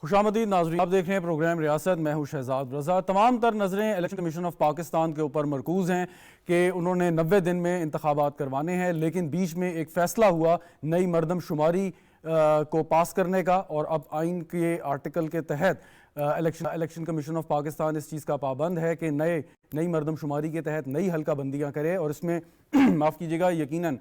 खुशामदीद नाज़रीन, आप देख रहे हैं प्रोग्राम रियासत। मैं हूं शहजाद रजा। तमाम तर नज़रें इलेक्शन कमीशन ऑफ पाकिस्तान के ऊपर मरकूज़ हैं कि उन्होंने 90 दिन में इंतखाबात करवाने हैं, लेकिन बीच में एक फ़ैसला हुआ नई मरदमशुमारी को पास करने का, और अब आइन के आर्टिकल के तहत इलेक्शन कमीशन ऑफ पाकिस्तान इस चीज़ का पाबंद है कि नई मरदमशुमारी के तहत नई हल्का बंदियाँ करे, और इसमें माफ़ कीजिएगा यकीनन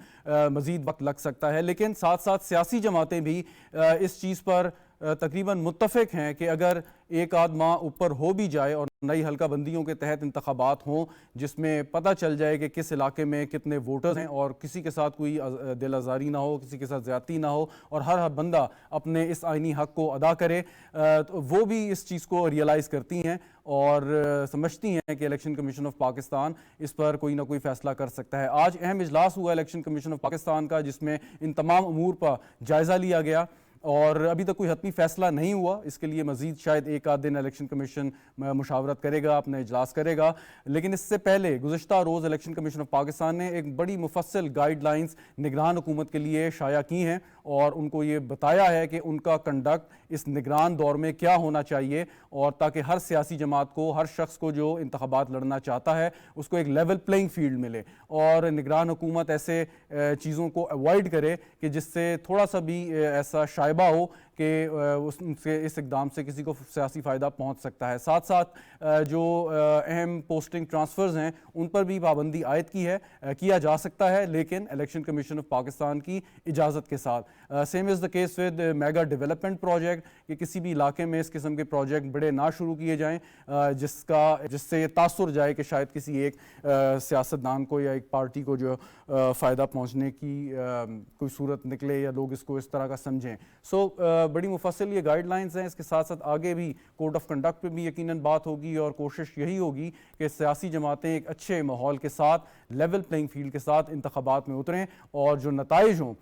मज़ीद वक्त लग सकता है। लेकिन साथ साथ सियासी जमातें भी इस चीज़ पर तकरीबन मुत्तफ़िक हैं कि अगर एक आध माह ऊपर हो भी जाए और नई हल्का बंदियों के तहत इंतखाबात हों जिसमें पता चल जाए कि किस इलाके में कितने वोटर्स हैं और किसी के साथ कोई दिल आज़ारी ना हो, किसी के साथ ज़्यादती ना हो, और हर बंदा अपने इस आइनी हक़ को अदा करे, तो वो भी इस चीज़ को रियलाइज़ करती हैं और समझती हैं कि इलेक्शन कमीशन ऑफ पाकिस्तान इस पर कोई ना कोई फ़ैसला कर सकता है। आज अहम इजलास हुआ इलेक्शन कमीशन ऑफ पाकिस्तान का, जिसमें इन तमाम अमूर पर जायज़ा लिया गया, और अभी तक कोई हतमी फ़ैसला नहीं हुआ। इसके लिए मज़ीद शायद एक आध दिन इलेक्शन कमीशन मुशावरत करेगा, अपना इजलास करेगा। लेकिन इससे पहले गुज़श्ता रोज़ इलेक्शन कमीशन ऑफ पाकिस्तान ने एक बड़ी मुफस्सल गाइडलाइंस निगरान हुकूमत के लिए शाया की हैं, और उनको ये बताया है कि उनका कंडक्ट इस निगरान दौर में क्या होना चाहिए, और ताकि हर सियासी जमात को, हर शख्स को जो इंतखाबात लड़ना चाहता है उसको एक लेवल प्लेइंग फील्ड मिले, और निगरान हुकूमत ऐसे चीज़ों को अवॉइड करे कि जिससे थोड़ा सा भी ऐसा शायबा हो कि उससे इस इकदाम से किसी को सियासी फ़ायदा पहुंच सकता है। साथ साथ जो अहम पोस्टिंग ट्रांसफ़र्स हैं उन पर भी पाबंदी आयद की है, किया जा सकता है, लेकिन इलेक्शन कमीशन ऑफ पाकिस्तान की इजाज़त के साथ। Same is the case with mega development project, कि किसी भी इलाके में इस किस्म के प्रोजेक्ट बड़े ना शुरू किए जाएँ जिससे ये तासुर जाए कि शायद किसी एक सियासतदान को या एक पार्टी को जो फ़ायदा पहुँचने की कोई सूरत निकले या लोग इसको इस तरह का समझें। बड़ी मुफस्सल ये गाइडलाइंस हैं। इसके साथ साथ आगे भी कोड ऑफ कंडक्ट पे भी यकीनन बात होगी, और कोशिश यही होगी कि सियासी जमातें एक अच्छे माहौल के साथ, लेवल प्लेइंग फील्ड के साथ इंतखाबात में उतरें, और जो नताइज हों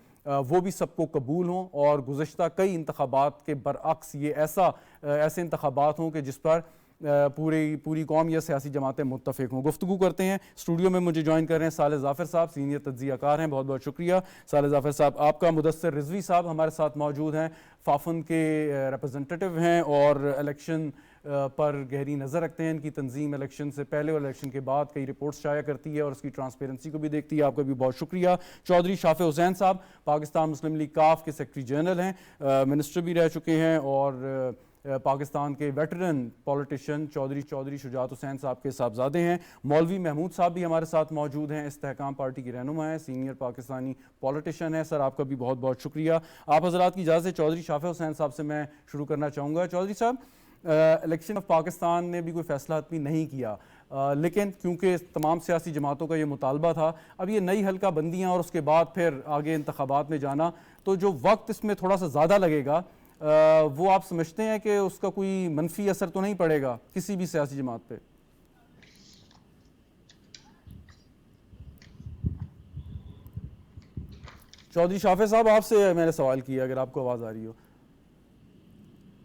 वो भी सबको कबूल हों, और गुज़श्ता कई इंतखाबात के बरअक्स ये ऐसे इंतखाबात हों कि जिस पर पूरी कौम या सियासी जमातें मुत्तफ़िक हों। गुफ्तगू करते हैं। स्टूडियो में मुझे ज्वाइन कर रहे हैं साले ज़ाफ़िर साहब, सीनियर तज्ज़ियाकार हैं। बहुत बहुत शुक्रिया साले ज़ाफ़िर साहब आपका। मुदस्सिर रिजवी साहब हमारे साथ मौजूद हैं, फाफन के रिप्रेजेंटेटिव हैं और इलेक्शन पर गहरी नज़र रखते हैं। इनकी तंजीम इलेक्शन से पहले और इलेक्शन के बाद कई रिपोर्ट्स शाया करती है और उसकी ट्रांसपेरेंसी को भी देखती है। आपका भी बहुत शुक्रिया। चौधरी शाफे हुसैन साहब पाकिस्तान मुस्लिम लीग काफ के सेक्रेटरी जनरल हैं, मिनिस्टर भी रह चुके हैं, और पाकिस्तान के वेटरन पॉलिटिशियन चौधरी शुजात हुसैन साहब के साहबजादे हैं। मौलवी महमूद साहब भी हमारे साथ मौजूद हैं, इस्तेहकाम पार्टी की रहनुमा हैं, सीनियर पाकिस्तानी पॉलिटिशियन है। सर आपका भी बहुत बहुत शुक्रिया। आप हजरात की इजाज़त से चौधरी शाफे हुसैन साहब से मैं शुरू करना चाहूँगा। चौधरी साहब, इलेक्शन ऑफ पाकिस्तान ने भी कोई फ़ैसला हतमी नहीं किया, लेकिन क्योंकि तमाम सियासी जमातों का ये मुतालबा था, अब ये नई हल्का बंदियाँ और उसके बाद फिर आगे इंतखाबात में जाना, तो जो वक्त इसमें थोड़ा सा ज़्यादा लगेगा, वो आप समझते हैं कि उसका कोई मनफी असर तो नहीं पड़ेगा किसी भी सियासी जमात पे? चौधरी शाफे साहब आपसे मैंने सवाल किया, अगर आपको आवाज़ आ रही हो।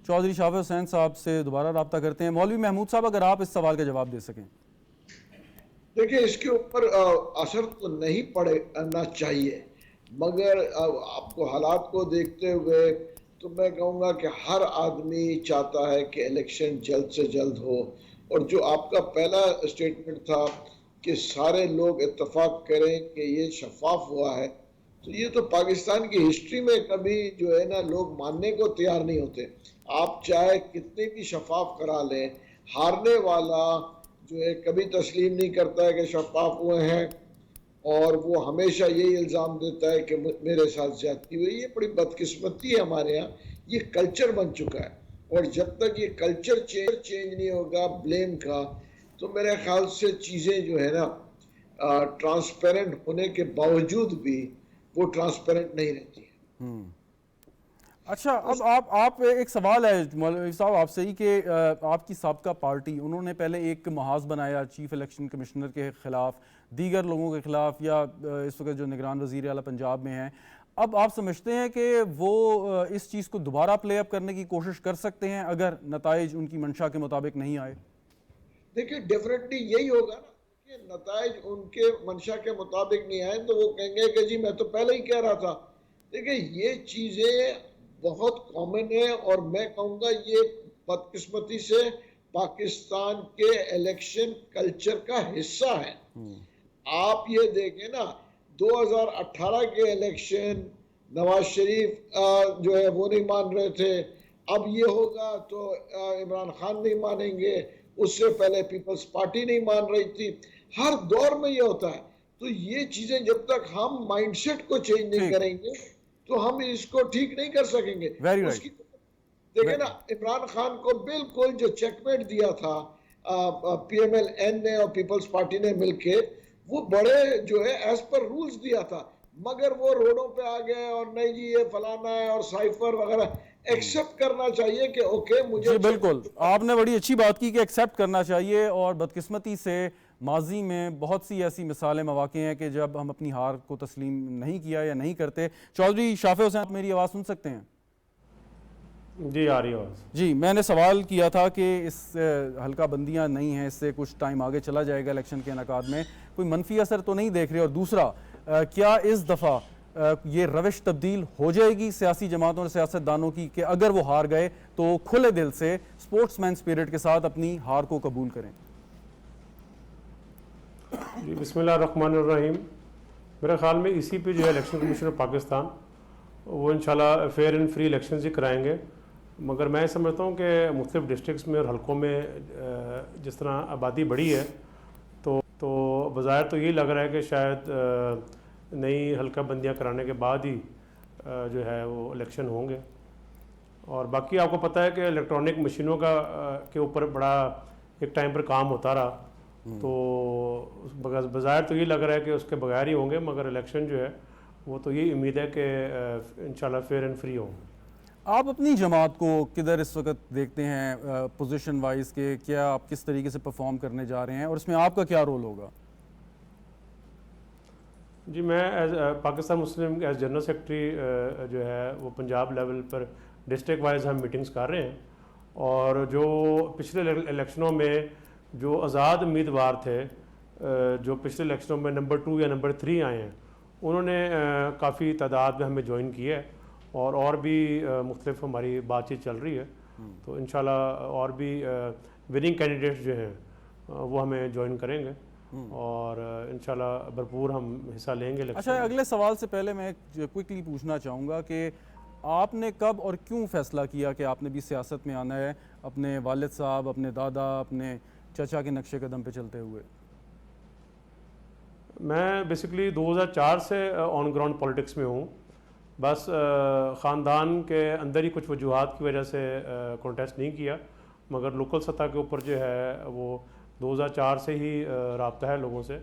चौधरी शाफे हुसैन साहब से दोबारा रब्ता करते हैं। मौलवी महमूद साहब, अगर आप इस सवाल का जवाब दे सकें। देखिए, इसके ऊपर असर तो नहीं पड़ना चाहिए, मगर आपको हालात को देखते हुए तो मैं कहूँगा कि हर आदमी चाहता है कि इलेक्शन जल्द से जल्द हो। और जो आपका पहला स्टेटमेंट था कि सारे लोग इत्तेफाक करें कि ये शफाफ हुआ है, तो ये तो पाकिस्तान की हिस्ट्री में कभी जो है ना लोग मानने को तैयार नहीं होते। आप चाहे कितने भी शफाफ करा लें, हारने वाला जो है कभी तस्लीम नहीं करता है कि शफाफ हुए हैं, और वो हमेशा यही इल्ज़ाम देता है कि मेरे साथ ज्यादती हुई। ये बड़ी बदकिस्मती है हमारे यहाँ, ये कल्चर बन चुका है। और जब तक ये कल्चर चेंज नहीं होगा ब्लेम का, तो मेरे ख्याल से चीज़ें जो है ना ट्रांसपेरेंट होने के बावजूद भी वो ट्रांसपेरेंट नहीं रहती है। अच्छा, अब आप एक सवाल है मौलवी साहब आपसे ही कि आपकी साबका पार्टी, उन्होंने पहले एक महाज बनाया चीफ इलेक्शन कमिश्नर के ख़िलाफ़, दीगर लोगों के ख़िलाफ़, या इस वक्त जो निगरान वज़ीर आला पंजाब में हैं, अब आप समझते हैं कि वो इस चीज़ को दोबारा प्ले अप करने की कोशिश कर सकते हैं अगर नताइज उनकी मंशा के मुताबिक नहीं आए? देखिए, डेफिनेटली यही होगा ना कि नताइज उनके मंशा के मुताबिक नहीं आए तो वो कहेंगे कि जी मैं तो पहले ही कह रहा था। देखिए, ये चीज़ें बहुत कॉमन है, और मैं कहूँगा ये बदकिस्मती से पाकिस्तान के इलेक्शन कल्चर का हिस्सा है। आप ये देखें ना, 2018 के इलेक्शन नवाज शरीफ जो है वो नहीं मान रहे थे, अब ये होगा तो इमरान खान नहीं मानेंगे, उससे पहले पीपल्स पार्टी नहीं मान रही थी। हर दौर में ये होता है। तो ये चीजें जब तक हम माइंडसेट को चेंज नहीं ठीक, करेंगे तो हम इसको ठीक नहीं कर सकेंगे। वेरी उसकी राइट। देखिए ना, इमरान खान को बिल्कुल जो चेकमेट दिया था पीएमएल-एन ने और पीपल्स पार्टी ने मिलके, वो बड़े जो है एज पर रूल्स दिया था, मगर वो रोडों पे आ गए और नहीं जी ये फलाना है और साइफर वगैरह। एक्सेप्ट करना चाहिए कि ओके मुझे जी बिल्कुल, आपने बड़ी अच्छी बात की कि एक्सेप्ट करना चाहिए, और बदकिस्मती से माजी में बहुत सी ऐसी मिसालें मौक़े हैं कि जब हम अपनी हार को तस्लीम नहीं किया या नहीं करते। चौधरी शाफे हुसैन, आप मेरी आवाज़ सुन सकते हैं? जी आ रही है आवाज़। जी, मैंने सवाल किया था कि इस हल्का बंदियाँ नहीं हैं, इससे कुछ टाइम आगे चला जाएगा इलेक्शन के इनेकाद में, कोई मनफी असर तो नहीं देख रहे? और दूसरा, क्या इस दफ़ा ये रविश तब्दील हो जाएगी सियासी जमातों और सियासतदानों की कि अगर वो हार गए तो खुले दिल से स्पोर्ट्समैन स्पिरिट के साथ अपनी हार को कबूल करें? जी बिस्मिल्लाहिर्रहमानिर्रहीम। मेरे ख्याल में इसी पे जो है इलेक्शन कमीशन ऑफ पाकिस्तान वो इंशाल्लाह फेयर एंड फ्री इलेक्शन ही कराएंगे। मगर मैं समझता हूँ कि मुख्तलिफ डिस्ट्रिक्ट्स में और हलकों में जिस तरह आबादी बढ़ी है तो बज़ाहिर तो यही लग रहा है कि शायद नई हल्का बंदियाँ कराने के बाद ही जो है वो इलेक्शन होंगे। और बाकी आपको पता है कि इलेक्ट्रॉनिक मशीनों के ऊपर बड़ा एक टाइम पर काम होता रहा, तो बज़ाहिर तो ये लग रहा है कि उसके बगैर ही होंगे, मगर इलेक्शन जो है वो तो यही उम्मीद है कि इंशाल्लाह फेयर एंड फ्री होंगे। आप अपनी जमात को किधर इस वक्त देखते हैं पोजीशन वाइज के? क्या आप किस तरीके से परफॉर्म करने जा रहे हैं और इसमें आपका क्या रोल होगा? जी मैं as Pakistan Muslim as general secretary जो है वो पंजाब लेवल पर डिस्ट्रिक्ट वाइज हम मीटिंग्स कर रहे हैं, और जो पिछले इलेक्शनों में जो आज़ाद उम्मीदवार थे जो पिछले इलेक्शनों में नंबर 2 या नंबर 3 आए हैं, उन्होंने काफ़ी तादाद में हमें ज्वाइन किया है, और भी मुख्तलिफ हमारी बातचीत चल रही है। तो इंशाल्लाह और भी विनिंग कैंडिडेट्स जो हैं वो हमें ज्वाइन करेंगे, और इंशाल्लाह भरपूर हम हिस्सा लेंगे इलेक्शन। अच्छा, अगले सवाल से पहले मैं क्विकली पूछना चाहूँगा कि आपने कब और क्यों फ़ैसला किया कि आपने भी सियासत में आना है, अपने वालिद साहब, अपने दादा, अपने चचा के नक्शे कदम पे चलते हुए? मैं बेसिकली 2004 से ऑन ग्राउंड पॉलिटिक्स में हूँ। बस ख़ानदान के अंदर ही कुछ वजूहात की वजह से कॉन्टेस्ट नहीं किया, मगर लोकल सतह के ऊपर जो है वो 2004 से ही राब्ता है लोगों से,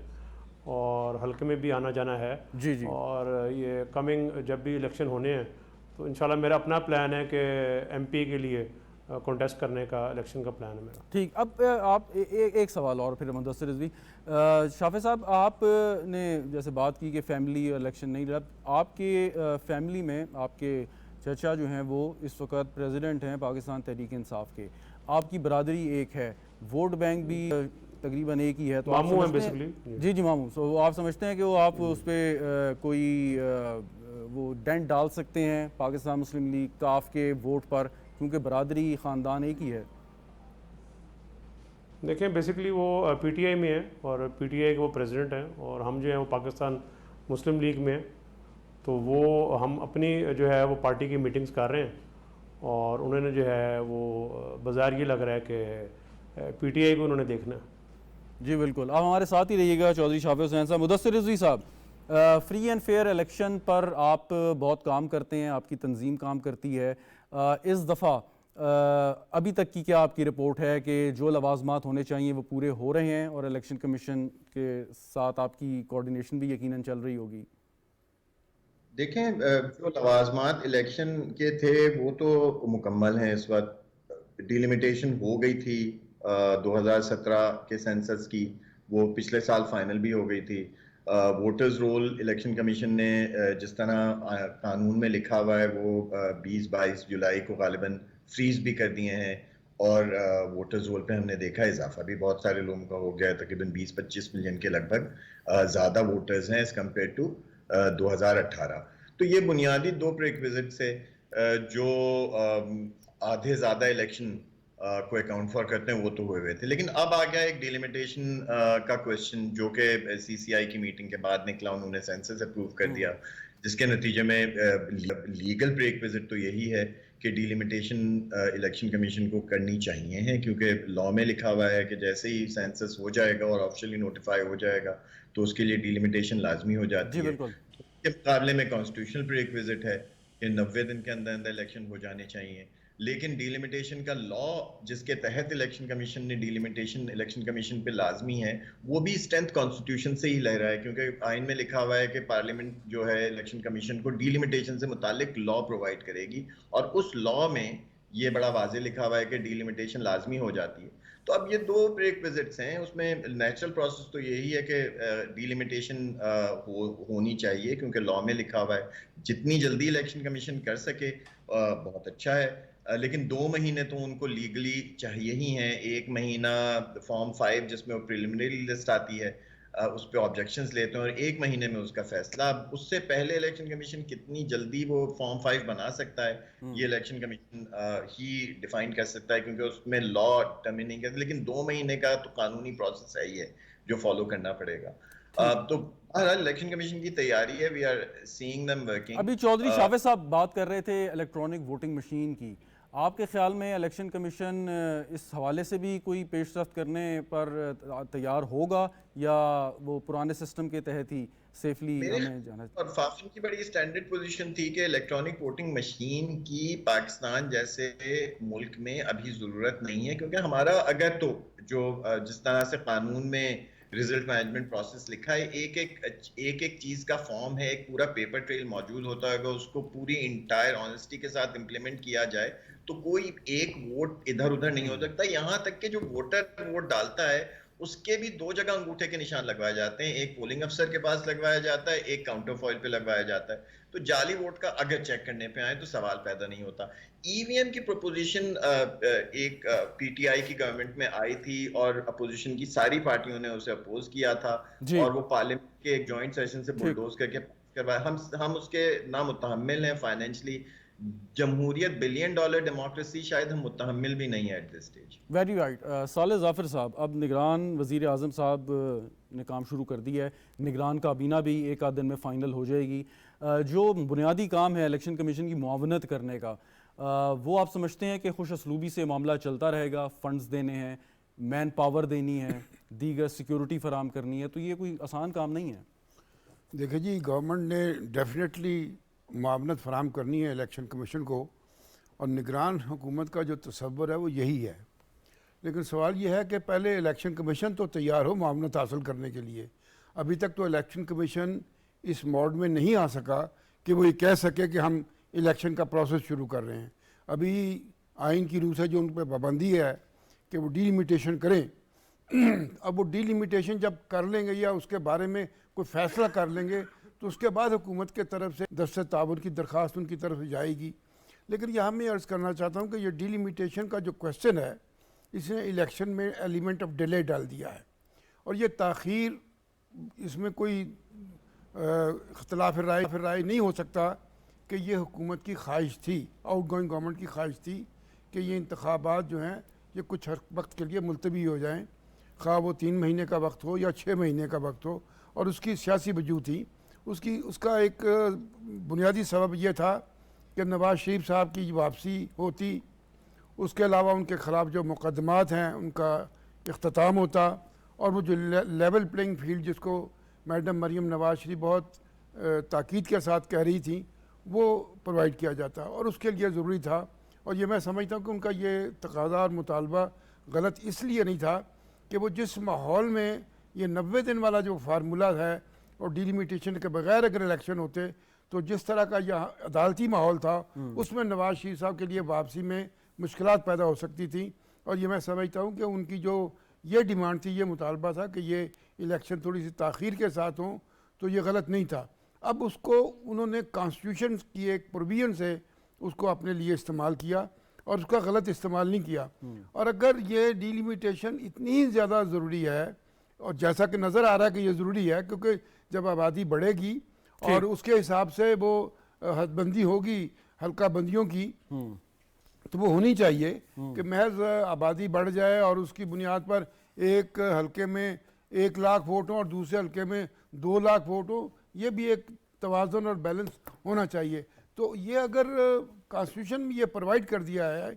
और हल्के में भी आना जाना है। जी जी। और ये कमिंग जब भी इलेक्शन होने हैं तो इंशाल्लाह मेरा अपना प्लान है कि एमपी के लिए कॉन्टेस्ट करने का, इलेक्शन का प्लान है मेरा। ठीक, अब आप एक सवाल और फिर मुदस्सिर रिजवी। शाफे साहब, आपने जैसे बात की कि फैमिली इलेक्शन नहीं रहा, आपके फैमिली में आपके चचा जो हैं वो इस वक्त प्रेसिडेंट हैं पाकिस्तान तहरीक इंसाफ के, आपकी बरादरी एक है, वोट बैंक भी तकरीबन एक ही है, तो आप मामू है समझते हैं? बेसिकली। जी जी, मामू। सो आप समझते हैं कि वो आप उस पर कोई वो डेंट डाल सकते हैं पाकिस्तान मुस्लिम लीग काफ के वोट पर, क्योंकि बरादरी ख़ानदान एक ही है? देखें बेसिकली वो पीटीआई में है और पीटीआई के वो प्रेसिडेंट हैं, और हम जो है वो पाकिस्तान मुस्लिम लीग में हैं, तो वो हम अपनी जो है वो पार्टी की मीटिंग्स कर रहे हैं, और उन्होंने जो है वो बाज़ार ये लग रहा है कि पीटीआई को उन्होंने देखना है। जी बिल्कुल, आप हमारे साथ ही रहिएगा। चौधरी शाफे हुसैन साहब, मुदस्सिर रिजवी साहब, फ्री एंड फेयर इलेक्शन पर आप बहुत काम करते हैं, आपकी तंजीम काम करती है। इस दफ़ा अभी तक की क्या आपकी रिपोर्ट है कि जो लवाजमात होने चाहिए वो पूरे हो रहे हैं, और इलेक्शन कमीशन के साथ आपकी कोऑर्डिनेशन भी यकीनन चल रही होगी? देखें, जो लवाजमात इलेक्शन के थे वो तो मुकम्मल हैं। इस वक्त डिलिमिटेशन हो गई थी 2017 के सेंसस की, वो पिछले साल फाइनल भी हो गई थी। वोटर्स रोल इलेक्शन कमीशन ने जिस तरह कानून में लिखा हुआ है वो 20-22 जुलाई को गालिबन फ्रीज भी कर दिए हैं, और वोटर्स रोल पे हमने देखा इजाफा भी बहुत सारे लोगों का हो गया है, तकरीबन 20-25 मिलियन के लगभग ज़्यादा वोटर्स हैं एज़ कम्पेयर टू 2018। तो ये बुनियादी दो प्रीरिक्विजिट्स है। जो आधे ज़्यादा इलेक्शन को अकाउंट फॉर करते हैं वो तो हुए थे, लेकिन अब आ गया एक डिलिमिटेशन का क्वेश्चन जो कि सीसीआई की मीटिंग के बाद निकला, उन्होंने सेंसस अप्रूव कर दिया, जिसके नतीजे में लीगल प्रीरेक्विजिट तो यही है कि डिलिमिटेशन इलेक्शन कमीशन को करनी चाहिए है, क्योंकि लॉ में लिखा हुआ है कि जैसे ही सेंसस हो जाएगा और ऑफिशियली नोटिफाई हो जाएगा तो उसके लिए डिलिमिटेशन लाजमी हो जाती है। इसके मुकाबले में कॉन्स्टिट्यूशनल प्रीरेक्विजिट है कि 90 दिन के अंदर अंदर इलेक्शन हो जाने चाहिए, लेकिन डिलिमिटेशन का लॉ जिसके तहत इलेक्शन कमीशन ने डिलिमिटेशन इलेक्शन कमीशन पे लाजमी है, वो भी स्ट्रेंथ कॉन्स्टिट्यूशन से ही ले रहा है, क्योंकि आइन में लिखा हुआ है कि पार्लियामेंट जो है इलेक्शन कमीशन को डिलिमिटेशन से मुतालिक लॉ प्रोवाइड करेगी, और उस लॉ में ये बड़ा वाजे लिखा हुआ है कि डिलिमिटेशन लाजमी हो जाती है। तो अब ये दो प्रीरेक्विजिट्स हैं, उसमें नेचुरल प्रोसेस तो यही है कि डिलिमिटेशन होनी चाहिए, क्योंकि लॉ में लिखा हुआ है जितनी जल्दी इलेक्शन कमीशन कर सके बहुत अच्छा है, लेकिन 2 महीने तो उनको लीगली चाहिए ही हैं। 1 महीना फॉर्म 5 जिसमें वो प्रिलिमिनरी लिस्ट आती है उस पर ऑब्जेक्शंस लेते हैं और 1 महीने में उसका फैसला। अब उससे पहले इलेक्शन कमीशन कितनी जल्दी वो फॉर्म 5 बना सकता है, ये इलेक्शन कमीशन ही डिफाइन कर सकता है, क्योंकि उसमें लॉ डिटरमिन नहीं करता, लेकिन 2 महीने का तो कानूनी प्रोसेस है ही है जो फॉलो करना पड़ेगा। तो इलेक्शन कमीशन की तैयारी है, we are seeing them working. अभी चौधरी शावेद साहब बात कर रहे थे इलेक्ट्रॉनिक वोटिंग मशीन की, आपके ख्याल में इलेक्शन कमीशन इस हवाले से भी कोई पेशरफ्त करने पर तैयार होगा या वो पुराने सिस्टम के तहत ही सेफली हमें जाना? और फाफिन की बड़ी स्टैंडर्ड पोजीशन थी कि इलेक्ट्रॉनिक वोटिंग मशीन की पाकिस्तान जैसे मुल्क में अभी ज़रूरत नहीं है, क्योंकि हमारा अगर तो जो जिस तरह से कानून में रिजल्ट मैनेजमेंट प्रोसेस लिखा है, एक एक चीज का फॉर्म है, एक पूरा पेपर ट्रेल मौजूद होता है, अगर उसको पूरी इंटायर ऑनेस्टी के साथ इंप्लीमेंट किया जाए तो कोई एक वोट इधर उधर नहीं हो सकता। यहाँ तक कि जो वोटर वोट डालता है उसके भी 2 जगह अंगूठे के निशान लगवाए जाते हैं, एक पोलिंग अफसर के पास लगवाया जाता है, एक काउंटर फॉइल पे लगवाया जाता है। तो जाली वोट का अगर चेक करने पे आए तो सवाल पैदा नहीं होता। ईवीएम की प्रोपोजिशन एक पीटीआई की गवर्नमेंट में आई थी और अपोजिशन की सारी पार्टियों ने उसे अपोज किया था और वो पार्लियामेंट के एक जॉइंट सेशन से बुलडोज करके करवाया। हम उसके ना मुतहम्मिल हैं फाइनेंशियली। जमहूरियत $1 बिलियन डेमोक्रेसी शायद हम मुतहम्मिल भी नहीं है at this stage. Very right. साले जाफर साहब, अब निगरान वज़ीर आज़म साहब ने काम शुरू कर दिया है, निगरान काबीना भी एक आध दिन में फ़ाइनल हो जाएगी। जो बुनियादी काम है इलेक्शन कमीशन की मुआवनत करने का, वो आप समझते हैं कि खुश असलूबी से मामला चलता रहेगा? फंड्स देने हैं, मैन पावर देनी है, दीगर सिक्योरिटी फराम करनी है, तो ये कोई आसान काम नहीं है। देखिए जी, गवर्नमेंट ने डेफिनेटली मुआवनत फराम करनी है इलेक्शन कमीशन को, और निगरान हुकूमत का जो तसव्वुर है वो यही है। लेकिन सवाल ये है कि पहले इलेक्शन कमीशन तो तैयार हो मुआवनत हासिल करने के लिए। अभी तक तो इलेक्शन कमीशन इस मोड में नहीं आ सका कि वो ये कह सके कि हम इलेक्शन का प्रोसेस शुरू कर रहे हैं। अभी आइन की रूह से जो उन पर पाबंदी है कि वो डिलिमिटेशन करें, अब वो डिलिमिटेशन जब कर लेंगे या उसके बारे में कोई फ़ैसला कर लेंगे तो उसके बाद हुकूमत के तरफ से दस्ते ताबुन की दरख्वास्त उनकी तरफ से जाएगी। लेकिन यहाँ मैं अर्ज़ करना चाहता हूँ कि ये डिलिमिटेशन का जो क्वेश्चन है, इसने इलेक्शन में एलिमेंट ऑफ डिले डाल दिया है, और ये ताख़ीर, इसमें कोई इख्तिलाफ राय नहीं हो सकता कि ये हुकूमत की ख्वाहिश थी, आउट गोइंग गवर्नमेंट की ख्वाहिश थी कि ये इंतखाबात जो हैं ये कुछ वक्त के लिए मुलतवी हो जाएँ, खा वो 3 महीने का वक्त हो या 6 महीने का वक्त हो। और उसकी सियासी वजूद थी, उसका एक बुनियादी सबब यह था कि नवाज़ शरीफ साहब की वापसी होती, उसके अलावा उनके ख़िलाफ़ जो मुकदमात हैं उनका इख्तिताम होता, और वो जो लेवल प्लेइंग फील्ड जिसको मैडम मरीम नवाज़ शरीफ बहुत ताकीद के साथ कह रही थी, वो प्रोवाइड किया जाता, और उसके लिए ज़रूरी था। और ये मैं समझता हूँ कि उनका ये तकाज़ा और मुतालबा गलत इसलिए नहीं था कि वो जिस माहौल में ये 90 दिन वाला जो फार्मूला है और डिलिमिटेशन के बगैर अगर इलेक्शन होते तो जिस तरह का यह अदालती माहौल था उसमें नवाज़ शरीफ साहब के लिए वापसी में मुश्किलात पैदा हो सकती थी। और ये मैं समझता हूँ कि उनकी जो ये डिमांड थी, ये मुतालबा था कि ये इलेक्शन थोड़ी सी ताख़ीर के साथ हों, तो ये गलत नहीं था। अब उसको उन्होंने कॉन्स्टिट्यूशन की एक प्रोविजन से उसको अपने लिए इस्तेमाल किया और उसका गलत इस्तेमाल नहीं किया। और अगर ये डिलिमिटेशन इतनी ज़्यादा ज़रूरी है, और जैसा कि नज़र आ रहा है कि ये ज़रूरी है, क्योंकि जब आबादी बढ़ेगी और उसके हिसाब से वो हदबंदी होगी, हल्का बंदियों की, तो वो होनी चाहिए कि महज आबादी बढ़ जाए और उसकी बुनियाद पर एक हल्के में 1 लाख वोट हो और दूसरे हल्के में 2 लाख वोट हो। ये भी एक तवाज़ुन और बैलेंस होना चाहिए। तो ये अगर कॉन्स्टिट्यूशन में ये प्रोवाइड कर दिया है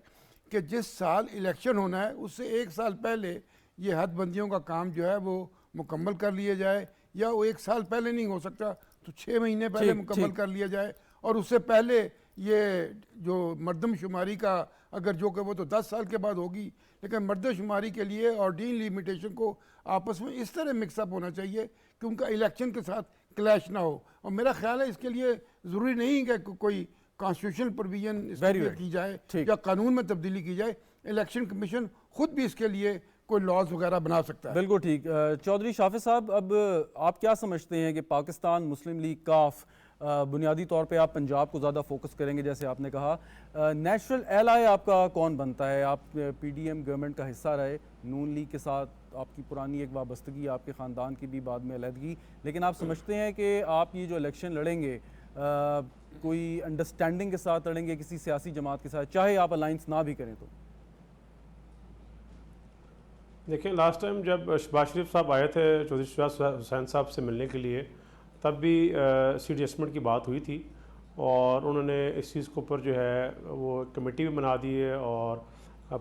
कि जिस साल इलेक्शन होना है उससे 1 साल पहले ये हदबंदियों का काम जो है वो मुकम्मल कर लिया जाए, या वो 1 साल पहले नहीं हो सकता तो 6 महीने पहले ठीक, मुकम्मल ठीक। कर लिया जाए, और उससे पहले ये जो मर्दमशुमारी का अगर जो कि वो तो 10 साल के बाद होगी, लेकिन मर्दमशुमारी के लिए और डीलिमिटेशन को आपस में इस तरह मिक्सअप होना चाहिए कि उनका इलेक्शन के साथ क्लैश ना हो। और मेरा ख्याल है इसके लिए ज़रूरी नहीं कि कोई कॉन्स्टिट्यूशनल प्रोविजन Very इसके right. की जाए ठीक। या कानून में तब्दीली की जाए। इलेक्शन कमीशन खुद भी इसके लिए कोई लॉज वगैरह बना सकता है। बिल्कुल ठीक। चौधरी शाफिज साहब, अब आप क्या समझते हैं कि पाकिस्तान मुस्लिम लीग काफ, बुनियादी तौर पे आप पंजाब को ज़्यादा फोकस करेंगे जैसे आपने कहा, नेचुरल एलाई आपका कौन बनता है? आप पीडीएम गवर्नमेंट का हिस्सा रहे, नून लीग के साथ आपकी पुरानी एक वाबस्तगी, आपके ख़ानदान की भी बाद में अलहदगी, लेकिन आप समझते हैं कि आप ये जो इलेक्शन लड़ेंगे कोई अंडरस्टैंडिंग के साथ लड़ेंगे किसी सियासी जमात के साथ, चाहे आप अलाइंस ना भी करें तो? देखिए, लास्ट टाइम जब शहबाज शरीफ साहब आए थे चौधरी शहबाज हुसैन साहब से मिलने के लिए, तब भी सीट एडजस्टमेंट की बात हुई थी और उन्होंने इस चीज़ के ऊपर जो है वो कमेटी भी बना दी है और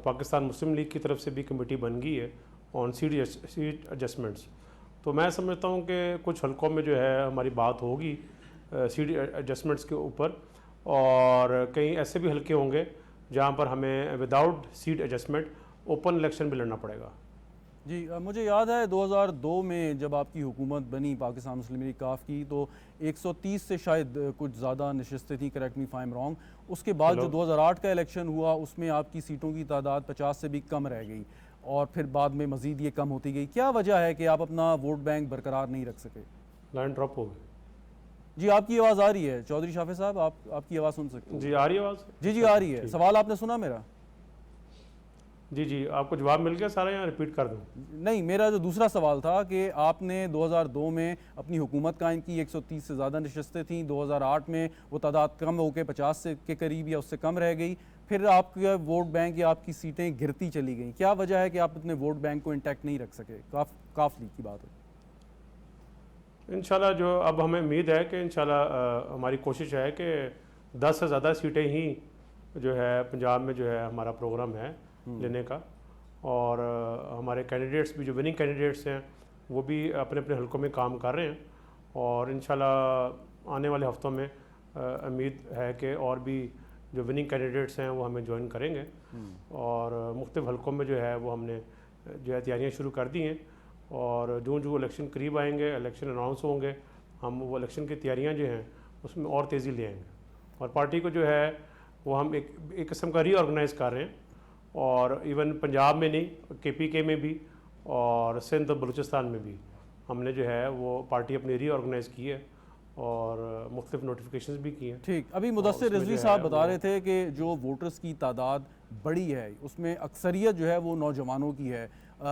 पाकिस्तान मुस्लिम लीग की तरफ से भी कमेटी बन गई है ऑन सीट एडजस्टमेंट्स। तो मैं समझता हूँ कि कुछ हलकों में जो है हमारी बात होगी सीट एडजस्टमेंट्स के ऊपर, और कई ऐसे भी हलके होंगे जहाँ पर हमें without seat adjustment open election भी लड़ना पड़ेगा। जी, मुझे याद है 2002 में जब आपकी हुकूमत बनी पाकिस्तान मुस्लिम लीग काफ की, तो 130 से शायद कुछ ज़्यादा नशस्तें थी, correct me if I am wrong. उसके बाद जो 2008 का इलेक्शन हुआ उसमें आपकी सीटों की तादाद 50 से भी कम रह गई और फिर बाद में मज़ीद ये कम होती गई। क्या वजह है कि आप अपना वोट बैंक बरकरार नहीं रख सके? लाइन ड्रॉप हो गई। जी, आपकी आवाज़ आ रही है चौधरी शाफिज साहब, आपकी आवाज़ सुन सकते हैं? जी, आ रही है आवाज़? जी जी आ रही है। सवाल आपने सुना मेरा? जी जी, आपको जवाब मिल गया सारा, यहाँ रिपीट कर दूँ? नहीं, मेरा जो दूसरा सवाल था कि आपने 2002 में अपनी हुकूमत कायम की, 130 से ज़्यादा नशस्तें थीं, 2008 में वो तादाद कम होकर 50 से के करीब या उससे कम रह गई, फिर आपका वोट बैंक या आपकी सीटें गिरती चली गई। क्या वजह है कि आप अपने वोट बैंक को इंटैक्ट नहीं रख सके? काफ लीग की बात है। इंशाल्लाह जो अब हमें उम्मीद है कि इंशाल्लाह हमारी कोशिश है कि 10 से ज़्यादा सीटें ही जो है पंजाब में जो है हमारा प्रोग्राम है लेने का, और हमारे कैंडिडेट्स भी जो विनिंग कैंडिडेट्स हैं वो भी अपने अपने हलकों में काम कर रहे हैं, और इंशाल्लाह आने वाले हफ्तों में उम्मीद है कि और भी जो विनिंग कैंडिडेट्स हैं वो हमें ज्वाइन करेंगे, और मुख्तलिफ हलकों में जो है वो हमने जो है तैयारियाँ शुरू कर दी हैं, और जो इलेक्शन करीब आएंगे, इलेक्शन अनाउंस होंगे, हम वो इलेक्शन की तैयारियाँ जो हैं उसमें और तेज़ी ले आएंगे, और पार्टी को जो है वो हम एक किस्म का रीऑर्गेनाइज़ कर रहे हैं, और इवन पंजाब में नहीं, KPK में भी और सिंध और बलूचिस्तान में भी हमने जो है वो पार्टी अपनी रीऑर्गेनाइज़ की है और मुख्तलिफ नोटिफिकेशंस भी किए हैं। ठीक, अभी मुदस्सिर रिजवी साहब बता रहे थे कि जो वोटर्स की तादाद बड़ी है उसमें अक्सरियत जो है वो नौजवानों की है,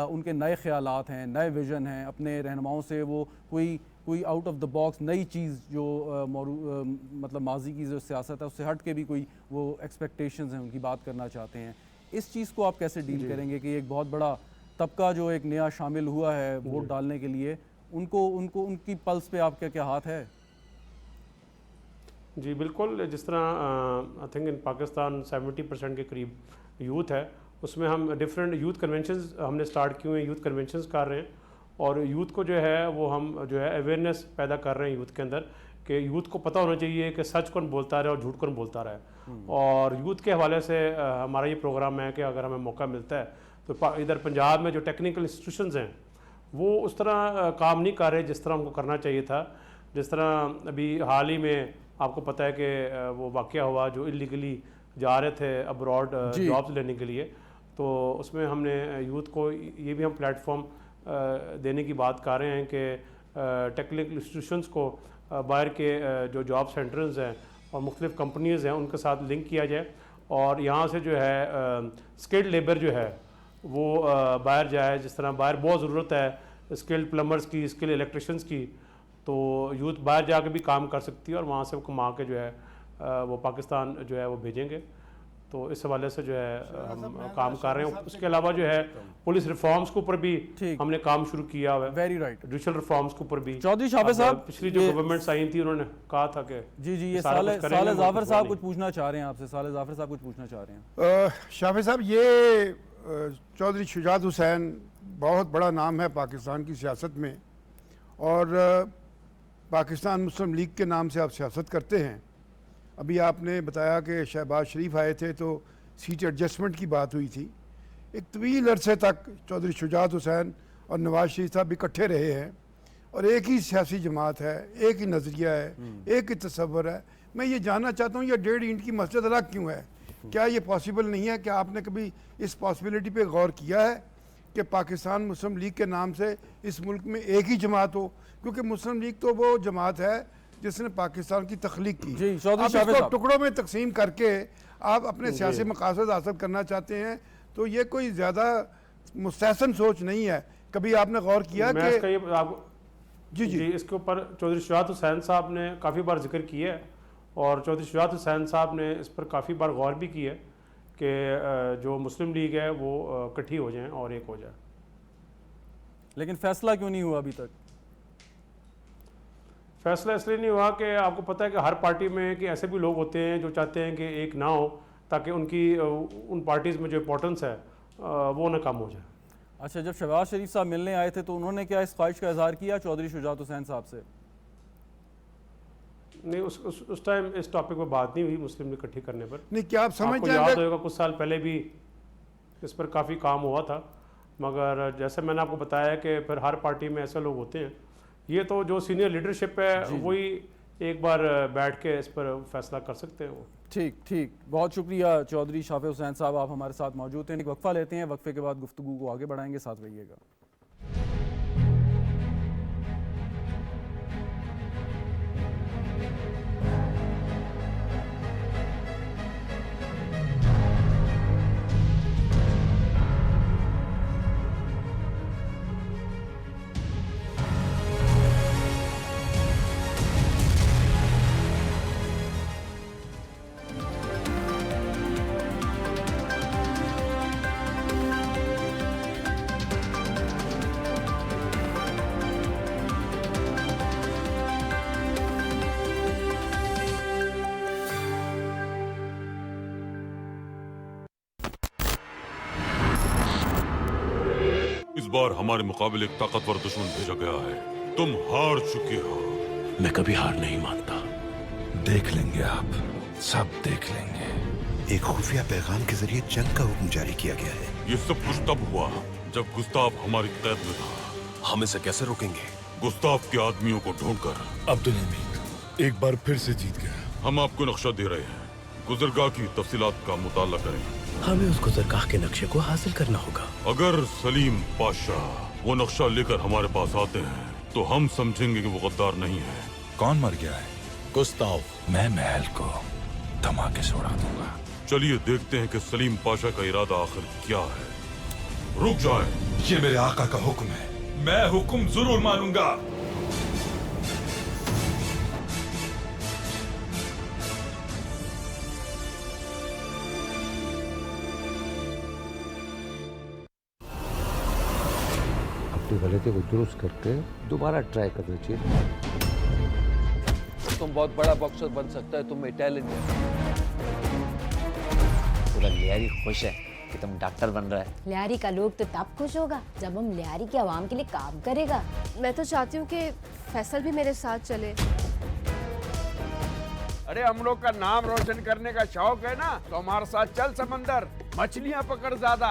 उनके नए ख्यालात हैं, नए विज़न हैं, अपने रहनुमाओं से वो कोई आउट ऑफ द बॉक्स नई चीज़ जो मतलब माजी की जो सियासत है उससे हट के भी कोई वो एक्सपेक्टेशंस हैं उनकी बात करना चाहते हैं। इस चीज़ को आप कैसे डील करेंगे कि एक बहुत बड़ा तबका जो एक नया शामिल हुआ है वोट डालने के लिए, उनको उनकी पल्स पे आपका क्या हाथ है? जी बिल्कुल, जिस तरह आई थिंक इन पाकिस्तान 70% के करीब यूथ है, उसमें हम डिफरेंट यूथ कन्वेंशंस हमने स्टार्ट किए हैं, यूथ कन्वेंशंस कर रहे हैं, और यूथ को जो है वो हम जो है अवेयरनेस पैदा कर रहे हैं यूथ के अंदर कि यूथ को पता होना चाहिए कि सच कौन बोलता रहा है और झूठ कौन बोलता रहा है। और यूथ के हवाले से हमारा ये प्रोग्राम है कि अगर हमें मौका मिलता है तो इधर पंजाब में जो टेक्निकल इंस्टीट्यूशंस हैं वो उस तरह काम नहीं कर रहे जिस तरह उनको करना चाहिए था। जिस तरह अभी हाल ही में आपको पता है कि वो वाक़या हुआ जो इलीगली जा रहे थे अब्रॉड जॉब्स लेने के लिए, तो उसमें हमने यूथ को ये भी हम प्लेटफॉर्म देने की बात कर रहे हैं कि टेक्निकल इंस्टीट्यूशंस को बाहर के जो जॉब सेंटर्स हैं और मुख्तलिफ कंपनीज़ हैं उनके साथ लिंक किया जाए, और यहाँ से जो है स्किल्ड लेबर जो है वो बाहर जाए। जिस तरह बाहर बहुत ज़रूरत है स्किल्ड प्लम्बर्स की, स्किल्ड इलेक्ट्रिशियंस की, तो यूथ बाहर जाके भी काम कर सकती है और वहाँ से कमा के जो है वो पाकिस्तान जो है वो भेजेंगे। तो इस हवाले से जो है हम काम कर रहे हैं। उसके अलावा जो है पुलिस रिफॉर्म्स के ऊपर भी हमने काम शुरू किया हुआ है, वेरी राइट। जुडिशल रिफॉर्म्स के ऊपर भी। चौधरी शाफे साहब, पिछली जो गवर्नमेंट आई थी उन्होंने कहा था कि जी जी, ये सारा कुछ साले करेंगे, जाफर साहब नहीं। कुछ पूछना चाह रहे हैं आपसे। साले जाफर साहब कुछ पूछना चाह रहे हैं। शाफे साहब, ये चौधरी शुजात हुसैन बहुत बड़ा नाम है पाकिस्तान की सियासत में, और पाकिस्तान मुस्लिम लीग के नाम से आप सियासत करते हैं। अभी आपने बताया कि शहबाज शरीफ आए थे तो सीट एडजस्टमेंट की बात हुई थी। एक तवील अरसे तक चौधरी शुजात हुसैन और नवाज शरीफ साहब इकट्ठे रहे हैं, और एक ही सियासी जमात है, एक ही नज़रिया है, एक ही तस्वर है। मैं ये जानना चाहता हूँ, ये 1.5 ईंट की मस्जिद अलग क्यों है? क्या ये पॉसिबल नहीं है? क्या आपने कभी इस पॉसिबिलिटी पे गौर किया है कि पाकिस्तान मुस्लिम लीग के नाम से इस मुल्क में एक ही जमात हो? क्योंकि मुस्लिम लीग तो वो जमात है जिसने पाकिस्तान की तख्लीक की। जी, चौधरी आप शाफे इसको साहब। टुकड़ों में तकसीम करके आप अपने सियासी मकासद हासिल करना चाहते हैं, तो ये कोई ज़्यादा मुस्तहसन सोच नहीं है? कभी आपने गौर किया मैं इसका कि ये आपको जी जी इसके ऊपर चौधरी शुजात हुसैन साहब ने काफ़ी बार जिक्र किया है, और चौधरी शुजात हुसैन साहब ने इस पर काफ़ी बार गौर भी किया है कि जो मुस्लिम लीग है वो इकट्ठी हो जाए और एक हो जाए। लेकिन फैसला क्यों नहीं हुआ अभी तक? फैसला इसलिए नहीं हुआ कि आपको पता है कि हर पार्टी में कि ऐसे भी लोग होते हैं जो चाहते हैं कि एक ना हो, ताकि उनकी उन पार्टीज़ में जो इम्पोर्टेंस है वो ना कम हो जाए। अच्छा, जब शहबाज शरीफ साहब मिलने आए थे तो उन्होंने क्या इस ख्वाहिश का इजहार किया चौधरी शुजात हुसैन साहब से? नहीं, उस टाइम इस टॉपिक पर बात नहीं हुई मुस्लिम लीग इकट्ठी करने पर। नहीं, क्या आप समझ आपको जाएं याद कि होगा कुछ साल पहले भी इस पर काफ़ी काम हुआ था, मगर जैसे मैंने आपको बताया कि फिर हर पार्टी में ऐसे लोग होते हैं। ये तो जो सीनियर लीडरशिप है वही एक बार बैठ के इस पर फैसला कर सकते हैं वो। ठीक ठीक, बहुत शुक्रिया चौधरी शाफे हुसैन साहब, आप हमारे साथ मौजूद हैं। एक वक्फा लेते हैं, वक्फे के बाद गुफ्तगू को आगे बढ़ाएंगे, साथ रहिएगा। इस बार हमारे मुकाबले एक ताकतवर दुश्मन भेजा गया है। तुम हार चुके हो। मैं कभी हार नहीं मानता। देख लेंगे आप, सब देख लेंगे। एक खुफिया पैगाम के जरिए जंग का हुक्म जारी किया गया है। ये सब कुछ तब हुआ जब गुस्ताफ हमारी कैद में था। हम इसे कैसे रोकेंगे? गुस्ताफ के आदमियों को ढूंढकर। अब्दुल हमीद एक बार फिर से जीत गया। हम आपको नक्शा दे रहे हैं, गुजरगाह की तफसीलात का मुताला करें। हमें उस गुजरगाह के नक्शे को हासिल करना होगा। अगर सलीम पाशाह वो नक्शा लेकर हमारे पास आते हैं तो हम समझेंगे कि वो गद्दार नहीं है। कौन मर गया है? गुस्ताव। मैं महल को धमाके से उड़ा दूंगा। चलिए देखते हैं कि सलीम पाशा का इरादा आखिर क्या है। रुक जाएं। ये मेरे आका का हुक्म है, मैं हुक्म जरूर मानूंगा। अपनी गलती को दुरुस्त करके दोबारा ट्राई करना चाहिए। तुम बहुत बड़ा बॉक्सर बन सकता है, तुम इटालियन है। पूरा लियारी खुश है कि तुम डॉक्टर बन रहा है। लियारी का लोग तो तब खुश होगा जब हम लियारी की आवाम के लिए काम करेगा। मैं तो चाहती हूँ कि फैसल भी मेरे साथ चले। अरे हम लोग का नाम रोशन करने का शौक है ना, तो हमारे साथ चल समंदर, मछलियाँ पकड़ ज्यादा।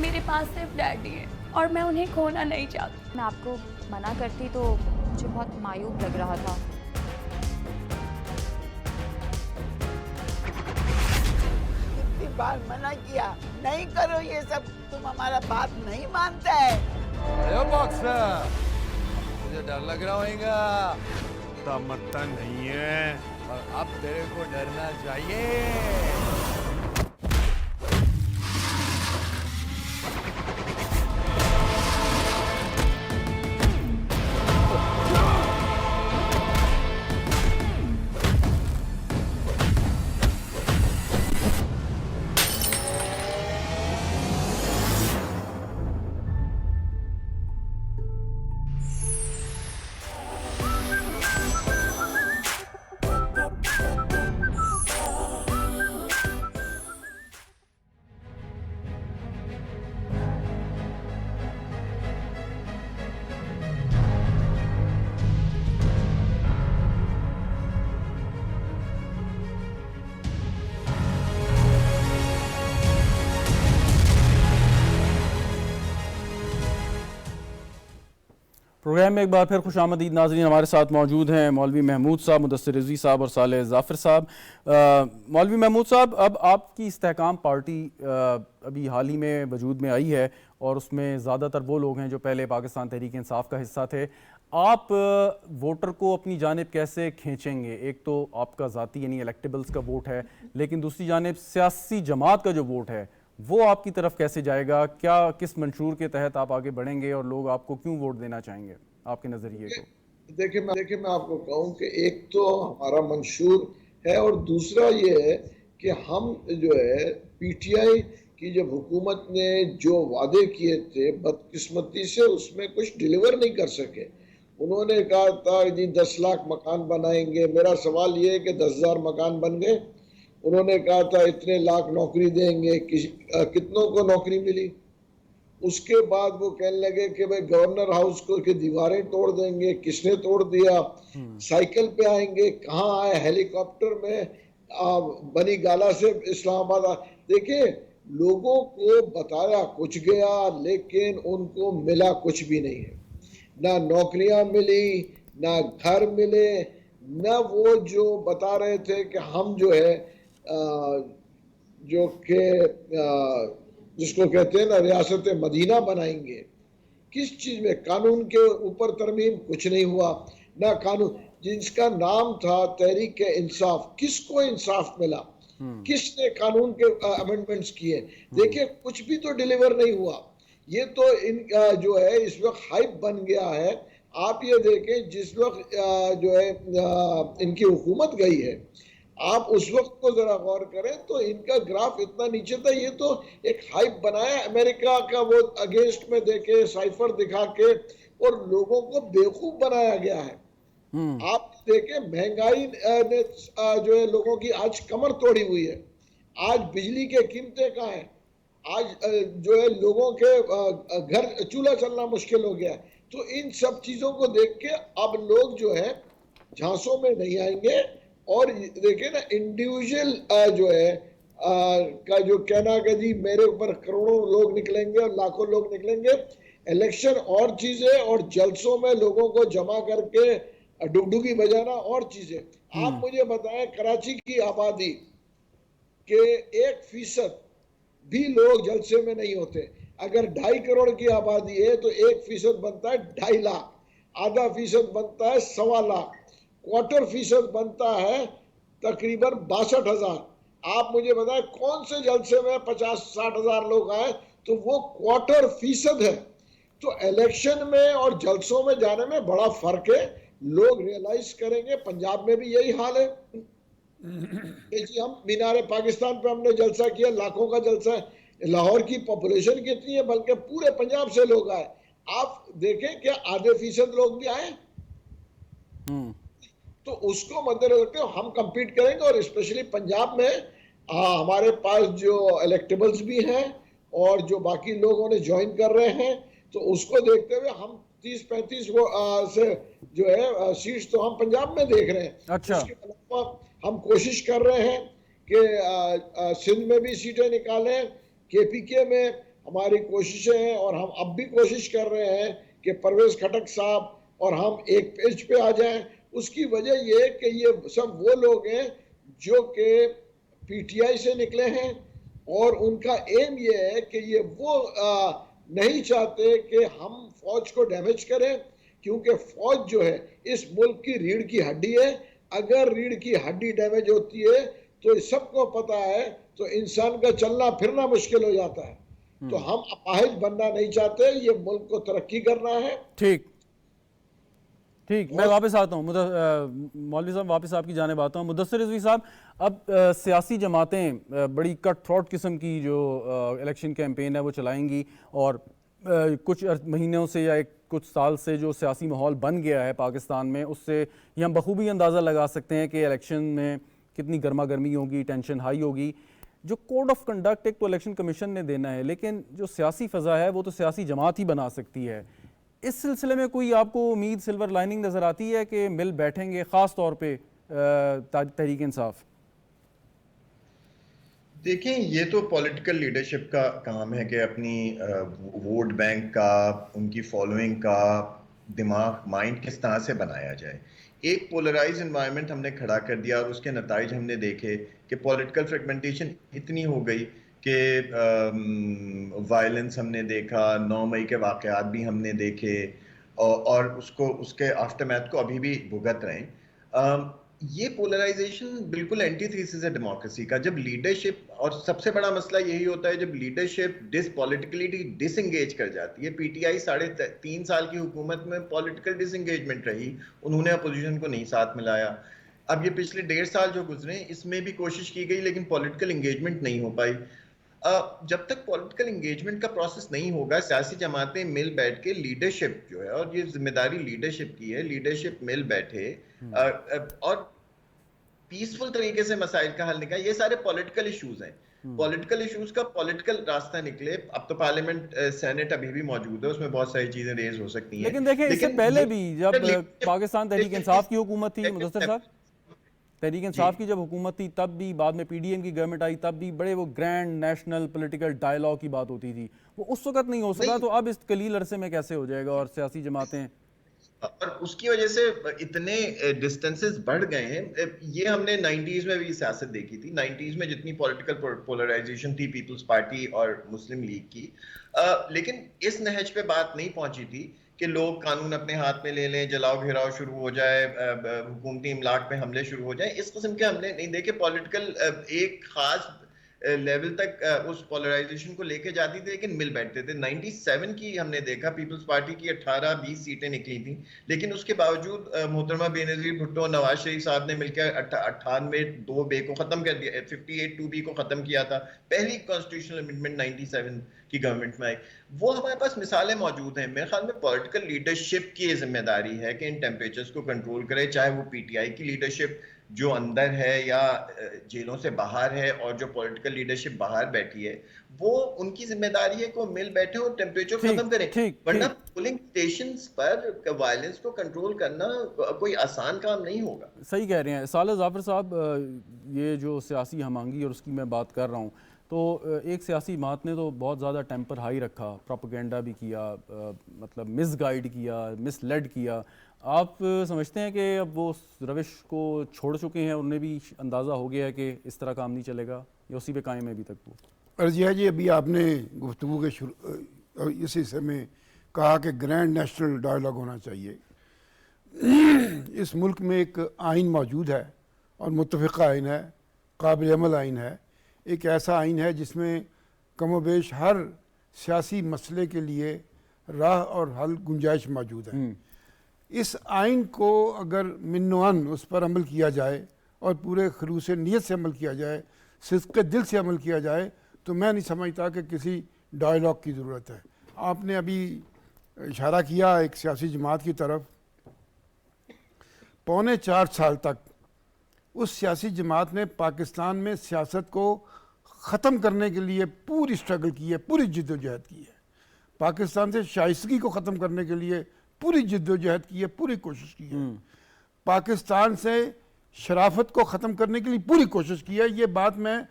मेरे पास सिर्फ डैडी है और मैं उन्हें खोना नहीं चाहती। मैं आपको मना करती तो मुझे बहुत मायूब लग रहा था। कितनी बार मना किया, नहीं करो ये सब, तुम हमारा बात नहीं मानता है। अरे बॉक्सर, मुझे डर लग रहा होगा। मत्ता नहीं है, और अब तेरे को डरना चाहिए। प्रोग्राम में एक बार फिर खुशामदीद नाज़रीन। हमारे साथ मौजूद हैं मौलवी महमूद साहब, मुदस्सिर रिजवी साहब और सालेह ज़ाफ़र साहब। मौलवी महमूद साहब, अब आपकी इस्तेहकाम पार्टी अभी हाल ही में वजूद में आई है और उसमें ज़्यादातर वो लोग हैं जो पहले पाकिस्तान तहरीक इंसाफ का हिस्सा थे। आप वोटर को अपनी जानिब कैसे खींचेंगे? एक तो आपका ज़ाती यानी इलेक्टेबल्स का वोट है, लेकिन दूसरी जानिब सियासी जमात का जो वोट है वो आपकी तरफ कैसे जाएगा? क्या किस मंशूर के तहत आप आगे बढ़ेंगे और लोग आपको क्यों वोट देना चाहेंगे आपके नज़रिए को? देखिए मैं आपको कहूँ कि एक तो हमारा मंशूर है और दूसरा ये है कि हम जो है पीटीआई की जब हुकूमत ने जो वादे किए थे बदकिस्मती से उसमें कुछ डिलीवर नहीं कर सके। उन्होंने कहा था जी 10 लाख मकान बनाएंगे। मेरा सवाल ये है कि 10,000 मकान बन गए। उन्होंने कहा था इतने लाख नौकरी देंगे, कितनों को नौकरी मिली? उसके बाद वो कहने लगे कि भाई गवर्नर हाउस को की दीवारें तोड़ देंगे। किसने तोड़ दिया? साइकिल पे आएंगे, कहाँ आए? हेलीकॉप्टर में बनी गाला से इस्लामाबाद। देखिए, लोगों को बताया कुछ गया लेकिन उनको मिला कुछ भी नहीं है। ना नौकरियां मिली, ना घर मिले, ना वो जो बता रहे थे कि हम जो है जो के जिसको कहते हैं ना रियासत मदीना बनाएंगे। किस चीज में? कानून के ऊपर तरमीम कुछ नहीं हुआ। ना कानून जिसका नाम था तहरीक इंसाफ, किसको इंसाफ मिला? किसने कानून के अमेंडमेंट्स किए? देखिए, कुछ भी तो डिलीवर नहीं हुआ। ये तो इन जो है इस वक्त हाइप बन गया है। आप ये देखें, जिस वक्त जो है इनकी हुकूमत गई है, आप उस वक्त को जरा गौर करें तो इनका ग्राफ इतना नीचे था। ये तो एक हाइप बनाया अमेरिका का, वो अगेंस्ट में देके साइफर दिखा के और लोगों को बेवकूफ बनाया गया है। आप देखें, महंगाई ने जो है लोगों की आज कमर तोड़ी हुई है। आज बिजली के कीमतें कहाँ हैं? आज जो है लोगों के घर चूल्हा चलना मुश्किल हो गया है। तो इन सब चीजों को देख के अब लोग जो है झांसों में नहीं आएंगे। और देखिए ना, इंडिविजुअल जो है का जो कहना कि जी मेरे ऊपर करोड़ों लोग निकलेंगे और लाखों लोग निकलेंगे। इलेक्शन और चीजें और जलसों में लोगों को जमा करके डुगडुगी बजाना और चीजें। आप मुझे बताएं, कराची की आबादी के 1% भी लोग जलसे में नहीं होते। अगर 2.5 करोड़ की आबादी है तो 1% बनता है 2.5 लाख, आधा फीसद बनता है 1.25 लाख, 1/4% बनता है तकरीबन 62,000। आप मुझे बताएं कौन से जलसे में 50-60 हजार लोग आए? तो वो 1/4% है। तो इलेक्शन में और जलसों में जाने में बड़ा फर्क है। लोग रियलाइज करेंगे। पंजाब में भी यही हाल है जी, हम मीनारे पाकिस्तान पे हमने जलसा किया, लाखों का जलसा है। लाहौर की पॉपुलेशन कितनी है? बल्कि पूरे पंजाब से लोग आए। आप देखें क्या आधे फीसद लोग भी आए? तो उसको मद्देनजर रखते हुए हम compete करेंगे। और स्पेशली पंजाब में हमारे पास जो इलेक्टेबल्स भी हैं और जो बाकी लोगों ने ज्वाइन कर रहे हैं, तो उसको देखते हुए हम 30-35 से जो है सीट्स तो हम पंजाब में देख रहे हैं। अच्छा। उसके अलावा हम कोशिश कर रहे हैं कि सिंध में भी सीटें निकालें। केपीके में हमारी कोशिशें हैं और हम अब भी कोशिश कर रहे हैं कि परवेज खटक साहब और हम एक पेज पे आ जाएं। उसकी वजह ये है कि ये सब वो लोग हैं जो कि पीटीआई से निकले हैं और उनका एम ये है कि ये वो नहीं चाहते कि हम फौज को डैमेज करें, क्योंकि फौज जो है इस मुल्क की रीढ़ की हड्डी है। अगर रीढ़ की हड्डी डैमेज होती है तो सबको पता है तो इंसान का चलना फिरना मुश्किल हो जाता है। तो हम अपाहिज बनना नहीं चाहते, ये मुल्क को तरक्की करना है। ठीक, मैं वापस आता हूँ मौलवी साहब, वापस आपकी जानिब आता हूँ। मुदस्सिर रिजवी साहब, अब सियासी जमातें बड़ी कट थ्रोट किस्म की जो इलेक्शन कैंपेन है वो चलाएंगी और कुछ महीनों से या कुछ साल से जो सियासी माहौल बन गया है पाकिस्तान में, उससे ये हम बखूबी अंदाज़ा लगा सकते हैं कि इलेक्शन में कितनी गर्मा गर्मी होगी, टेंशन हाई होगी। जो कोड ऑफ कंडक्ट एक तो इलेक्शन कमीशन ने देना है, लेकिन जो सियासी फ़ज़ा है वो तो सियासी जमात ही बना सकती है। इस सिलसिले में कोई आपको उम्मीद, सिल्वर लाइनिंग नज़र आती है कि मिल बैठेंगे ख़ास तौर पे तहरीक इंसाफ? देखें, ये तो पॉलिटिकल लीडरशिप का काम है कि अपनी वोट बैंक का, उनकी फॉलोइंग का दिमाग माइंड किस तरह से बनाया जाए। एक पोलराइज एनवायरनमेंट हमने खड़ा कर दिया और उसके नताइज हमने देखे कि पॉलिटिकल फ्रेगमेंटेशन इतनी हो गई कि वायलेंस हमने देखा, 9 मई के वाक़यात भी हमने देखे और उसके आफ्टरमैथ को अभी भी भुगत रहे हैं। ये पोलराइजेशन बिल्कुल एंटीथीसिस है डेमोक्रेसी का। जब लीडरशिप, और सबसे बड़ा मसला यही होता है जब लीडरशिप पॉलिटिकली डिसएंगेज कर जाती है। पीटीआई 3.5 साल की हुकूमत में पॉलिटिकल डिसएंगेजमेंट रही, उन्होंने अपोजिशन को नहीं साथ मिलाया। अब ये पिछले 1.5 साल जो गुजरे इसमें भी कोशिश की गई लेकिन पॉलिटिकल इंगेजमेंट नहीं हो पाई। जब तक पॉलिटिकल इंगेजमेंट का प्रोसेस नहीं होगा, सियासी जमातें मिल बैठ के लीडरशिप जो है, और ये जिम्मेदारी लीडरशिप की है, लीडरशिप मिल बैठे और पीसफुल तरीके से मसाइल का हल निकाले। ये सारे पॉलिटिकल इश्यूज हैं, पॉलिटिकल इश्यूज का पॉलिटिकल रास्ता निकले। अब तो पार्लियामेंट सेनेट अभी भी मौजूद है, उसमें बहुत सारी चीजें रेज हो सकती हैं। लेकिन देखिए इससे पहले भी जब पाकिस्तान तहरीक इंसाफ की हुकूमत थी, मुदस्सिर साहब, तहरीक इंसाफ की जब हुकूमत थी तब भी, बाद में पीडीएम की गवर्नमेंट आई तब भी बड़े वो ग्रैंड नेशनल पॉलिटिकल डायलॉग की बात होती थी, वो उस वक्त नहीं हो सका। तो अब इस कलील अरसे में कैसे हो जाएगा? और सियासी जमातें, और उसकी वजह से इतने डिस्टेंसेस बढ़ गए हैं। ये हमने 90s में भी सियासत देखी थी। 90s में जितनी पॉलिटिकल पोलराइजेशन थी पीपल्स पार्टी और मुस्लिम लीग की, लेकिन इस नहज पे बात नहीं पहुंची थी कि लोग कानून अपने हाथ में ले लें, जलाओ घेराव शुरू हो जाए, हुकूमती इमलाक पे हमले शुरू हो जाए। इस किस्म के हमले नहीं देखे। पॉलिटिकल एक खास लेवल तक उस पोलराइजेशन को लेके जाती थी लेकिन मिल बैठते थे। 97 की हमने देखा पीपल्स पार्टी की 18-20 सीटें निकली थी, लेकिन उसके बावजूद मोहतरमा बेनज़ीर भुट्टो, नवाज शरीफ साहब ने मिलकर 98 2 को खत्म कर दिया, 58 2B को खत्म किया था। पहली कॉन्स्टिट्यूशनल अमेंडमेंट 97 की गवर्नमेंट में आई। वो हमारे पास मिसालें मौजूद हैं। मेरे ख्याल में पॉलिटिकल लीडरशिप की जिम्मेदारी है कि इन टेम्परेचर्स को कंट्रोल करे, चाहे वो पीटीआई की लीडरशिप जो अंदर है या जेलों से बाहर है, और जो पॉलिटिकल लीडरशिप बाहर बैठी है, वो उनकी जिम्मेदारी है को मिल बैठे और टेम्परेचर खत्म करें। वरना पोलिंग स्टेशंस पर वायलेंस को कंट्रोल करना कोई आसान काम नहीं होगा। सही कह रहे हैं साले जाफर साहब। ये जो सियासी हमआहंगी और उसकी मैं बात कर रहा हूँ, तो एक सियासी जमात ने तो बहुत ज़्यादा टेम्पर हाई रखा, प्रोपेगेंडा भी किया, मतलब मिसगाइड किया, मिसलेड किया। आप समझते हैं कि अब वो रविश को छोड़ चुके हैं, उन्हें भी अंदाज़ा हो गया है कि इस तरह काम नहीं चलेगा, या उसी पे कायम है अभी तक वो? अर्जिया जी, अभी आपने गुफ्तगू के इस हिस्से में कहा कि ग्रैंड नेशनल डायलॉग होना चाहिए। इस मुल्क में एक आइन मौजूद है और मुत्तफ़िक़ा आइन है, काबिल अमल आइन है। एक ऐसा आइन है जिसमें कमोबेश हर सियासी मसले के लिए राह और हल गुंजाइश मौजूद है। इस आइन को अगर मिन्नोअन उस पर अमल किया जाए और पूरे खलूस नीयत से अमल किया जाए, सिद्क़ दिल से अमल किया जाए, तो मैं नहीं समझता कि किसी डायलॉग की ज़रूरत है। आपने अभी इशारा किया एक सियासी जमात की तरफ। 4.25 साल तक उस सियासी जमात ने पाकिस्तान में सियासत को ख़त्म करने के लिए पूरी स्ट्रगल की है, पूरी जिद्दोजहद की है। पाकिस्तान से शाइस्तगी को ख़त्म करने के लिए पूरी जिद्दोजहद की है, पूरी कोशिश की है। पाकिस्तान से शराफत को ख़त्म करने के लिए पूरी कोशिश की है। ये बात मैं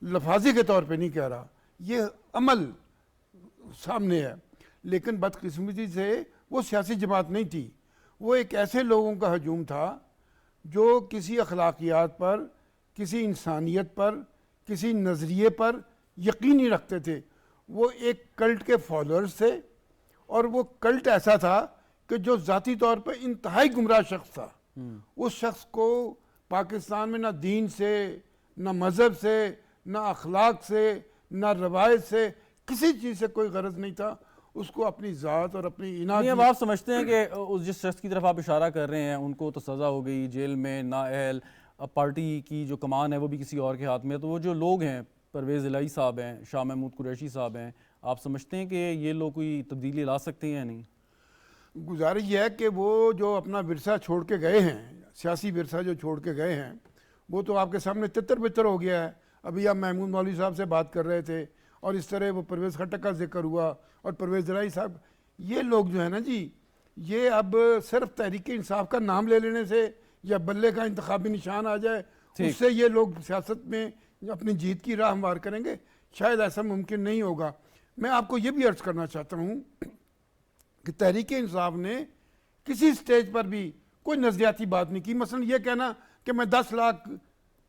लफाजी के तौर पे नहीं कह रहा, ये अमल सामने है। लेकिन बदकिस्मती से वो सियासी जमात नहीं थी, वो एक ऐसे लोगों का हजूम था जो किसी अखलाकियात पर, किसी इंसानियत पर, किसी नज़रिए पर यकीन नहीं रखते थे। वो एक कल्ट के फॉलोअर्स थे, और वो कल्ट ऐसा था कि जो ज़ाती तौर पर इंतहाई गुमराह शख्स था। उस शख्स को पाकिस्तान में ना दीन से, ना मज़हब से, ना अखलाक से, ना रवायत से, किसी चीज़ से कोई गरज नहीं था। उसको अपनी ज़ात और अपनी इनाद। अब आप समझते हैं कि उस जिस शख्स की तरफ आप इशारा कर रहे हैं उनको तो सज़ा हो गई, जेल में नाअहल, अब पार्टी की जो कमान है वो भी किसी और के हाथ में है। तो वो जो लोग हैं, परवेज़ इलाही साहब हैं, शाह महमूद कुरैशी साहब हैं, आप समझते हैं कि ये लोग कोई तब्दीली ला सकते हैं या नहीं? गुजारिश यह है कि वो जो अपना विरसा छोड़ के गए हैं, सियासी विरसा जो छोड़ के गए हैं, वो तो आपके सामने तितर बितर हो गया है। अभी आप महमूद मौलवी साहब से बात कर रहे थे और इस तरह वो परवेज़ खट्टक का जिक्र हुआ और परवेज़ इलाही साहब। ये लोग जो है ना जी, ये अब सिर्फ तहरीक इंसाफ का नाम ले लेने से या बल्ले का इंतखाबी निशान आ जाए उससे ये लोग सियासत में अपनी जीत की राह हमवार करेंगे, शायद ऐसा मुमकिन नहीं होगा। मैं आपको ये भी अर्ज़ करना चाहता हूँ कि तहरीक इंसाफ ने किसी स्टेज पर भी कोई नज़रियाती बात नहीं की। मसलन ये कहना कि मैं 10 लाख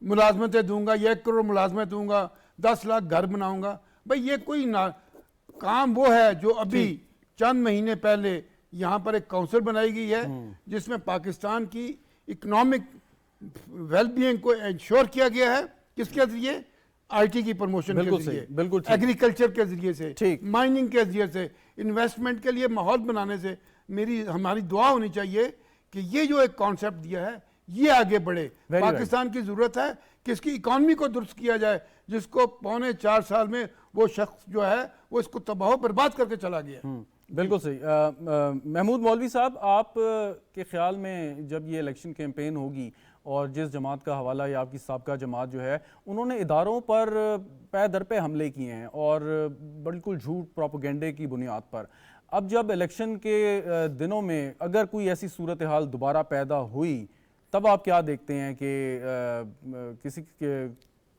मुलाजमतें दूंगा या 1 करोड़ मुलाजमत दूंगा, 10 लाख घर बनाऊंगा, भाई ये कोई ना काम वो है जो अभी चंद महीने पहले यहाँ पर एक काउंसिल बनाई गई है जिसमें पाकिस्तान की इकोनॉमिक वेलबींग को इंश्योर किया गया है। किसके जरिए? आईटी की प्रमोशन के जरिए, बिल्कुल एग्रीकल्चर के जरिए से, माइनिंग के जरिए से, इन्वेस्टमेंट के लिए माहौल बनाने से। हमारी दुआ होनी चाहिए कि ये जो एक कॉन्सेप्ट दिया है ये आगे बढ़े। पाकिस्तान की जरूरत है कि इसकी इकॉनमी को दुरुस्त किया जाए, जिसको 3.25 साल में वो शख्स जो है वो इसको तबाह बर्बाद करके चला गया। बिल्कुल सही। महमूद मौलवी साहब, आप के ख्याल में जब ये इलेक्शन कैंपेन होगी और जिस जमात का हवाला या आपकी साबका जमात जो है उन्होंने इदारों पर पै दर पे हमले किए हैं और बिल्कुल झूठ प्रोपेगेंडे की बुनियाद पर, अब जब इलेक्शन के दिनों में अगर कोई ऐसी सूरत हाल दोबारा पैदा हुई तब आप क्या देखते हैं कि किसी के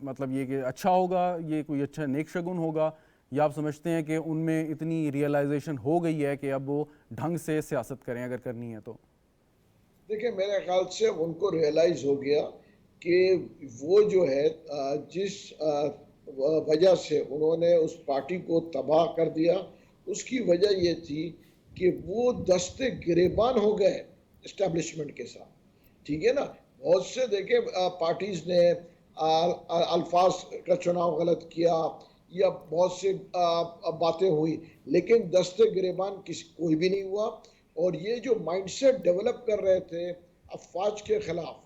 मतलब ये कि अच्छा होगा, ये कोई अच्छा नेक शगुन होगा, या आप समझते हैं कि उनमें इतनी रियलाइजेशन हो गई है कि अब वो ढंग से सियासत करें अगर करनी है तो? देखिए, मेरे ख्याल से उनको रियलाइज हो गया कि वो जो है जिस वजह से उन्होंने उस पार्टी को तबाह कर दिया, उसकी वजह ये थी कि वो दस्ते गिरेबान हो गए इस्टेब्लिशमेंट के साथ। ठीक है ना, बहुत से देखे पार्टीज ने अल्फाज का चुनाव गलत किया या बहुत से बातें हुई, लेकिन दस्ते गिरेबान कोई भी नहीं हुआ। और ये जो माइंडसेट डेवलप कर रहे थे अफवाज के खिलाफ,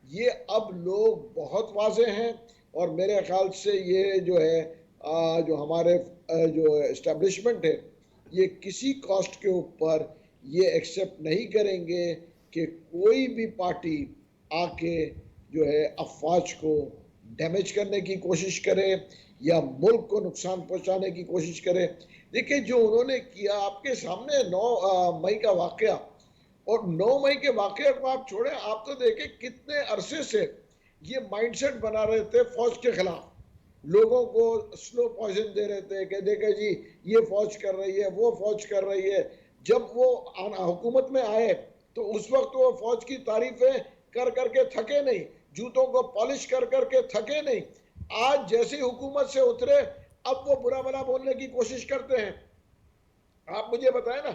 ये अब लोग बहुत वाज़ेह हैं। और मेरे ख्याल से ये जो है जो हमारे जो इस्टेब्लिशमेंट है, ये किसी कॉस्ट के ऊपर ये एक्सेप्ट नहीं करेंगे कि कोई भी पार्टी आके जो है अफवाज को डैमेज करने की कोशिश करे या मुल्क को नुकसान पहुंचाने की कोशिश करे। देखिए, जो उन्होंने किया आपके सामने 9 मई का वाकया, और 9 मई के वाकये को आप छोड़ें, आप तो देखें कितने अरसे से ये माइंडसेट बना रहे थे फौज के खिलाफ, लोगों को स्लो पॉइजन दे रहे थे कि देखे जी ये फौज कर रही है, वो फौज कर रही है। जब वो हुकूमत में आए तो उस वक्त वो फौज की तारीफें कर करके थके नहीं, जूतों को पॉलिश कर करके थके नहीं। आज जैसी हुकूमत से उतरे अब वो बुरा भला बोलने की कोशिश करते हैं। आप मुझे बताएं ना,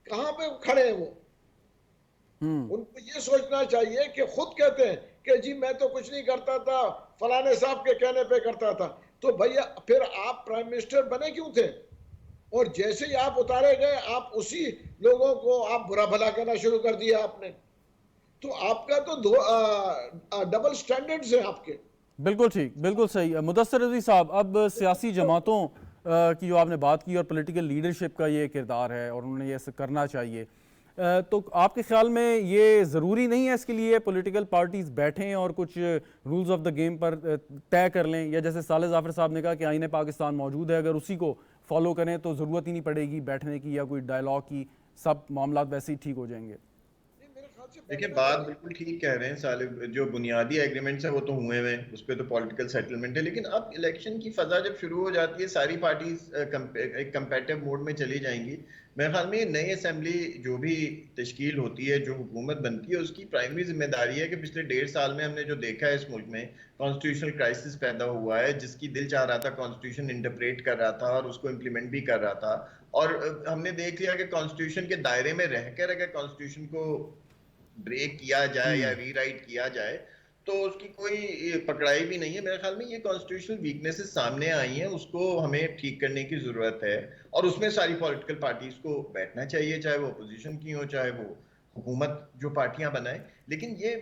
कहां पे खड़े हैं वो? उनको ये सोचना चाहिए कि खुद कहते हैं कि जी मैं तो कुछ नहीं करता था, फलाने साहब के कहने पे करता था। तो भैया फिर आप प्राइम मिनिस्टर बने क्यों थे? और जैसे ही आप उतारे गए, आप उसी लोगों को आप बुरा भला कहना शुरू कर दिया आपने। तो आपका तो डबल स्टैंडर्ड्स हैं आपके। बिल्कुल ठीक, बिल्कुल सही। मुदस्सिर रज़वी साहब, अब सियासी जमातों की जो आपने बात की और पॉलिटिकल लीडरशिप का ये किरदार है और उन्हें ये ऐसे करना चाहिए, तो आपके ख्याल में ये ज़रूरी नहीं है इसके लिए पॉलिटिकल पार्टीज़ बैठें और कुछ रूल्स ऑफ द गेम पर तय कर लें, या जैसे साले जाफर साहब ने कहा कि आईने पाकिस्तान मौजूद है, अगर उसी को फॉलो करें तो ज़रूरत ही नहीं पड़ेगी बैठने की या कोई डायलॉग की, सब मामला वैसे ही ठीक हो जाएंगे? देखिए, बात बिल्कुल ठीक कह रहे हैं साले, जो बुनियादी एग्रीमेंट्स है वो तो हुए हुए, उस पर तो पॉलिटिकल सेटलमेंट है। लेकिन अब इलेक्शन की फजा जब शुरू हो जाती है, सारी पार्टीज एक कंपेटिव मोड में चली जाएंगी। मेरे ख्याल में नई असेंबली जो भी तश्कील होती है, जो हुकूमत बनती है, उसकी प्राइमरी जिम्मेदारी है कि पिछले 1.5 साल में हमने जो देखा है इस मुल्क में कॉन्स्टिट्यूशनल क्राइसिस पैदा हुआ है, जिसकी दिल चाह रहा था कॉन्स्टिट्यूशन इंटरप्रेट कर रहा था और उसको इम्प्लीमेंट भी कर रहा था, और हमने देख लिया कि कॉन्स्टिट्यूशन के दायरे में रहकर अगर कॉन्स्टिट्यूशन को ब्रेक किया जाए या रीराइट किया जाए तो उसकी कोई पकड़ाई भी नहीं है। मेरे ख्याल में ये कॉन्स्टिट्यूशनल वीकनेसेस सामने आई हैं, उसको हमें ठीक करने की जरूरत है, और उसमें सारी पॉलिटिकल पार्टीज को बैठना चाहिए, चाहे वो अपोजिशन की हो चाहे वो हुकूमत जो पार्टियां बनाए। लेकिन ये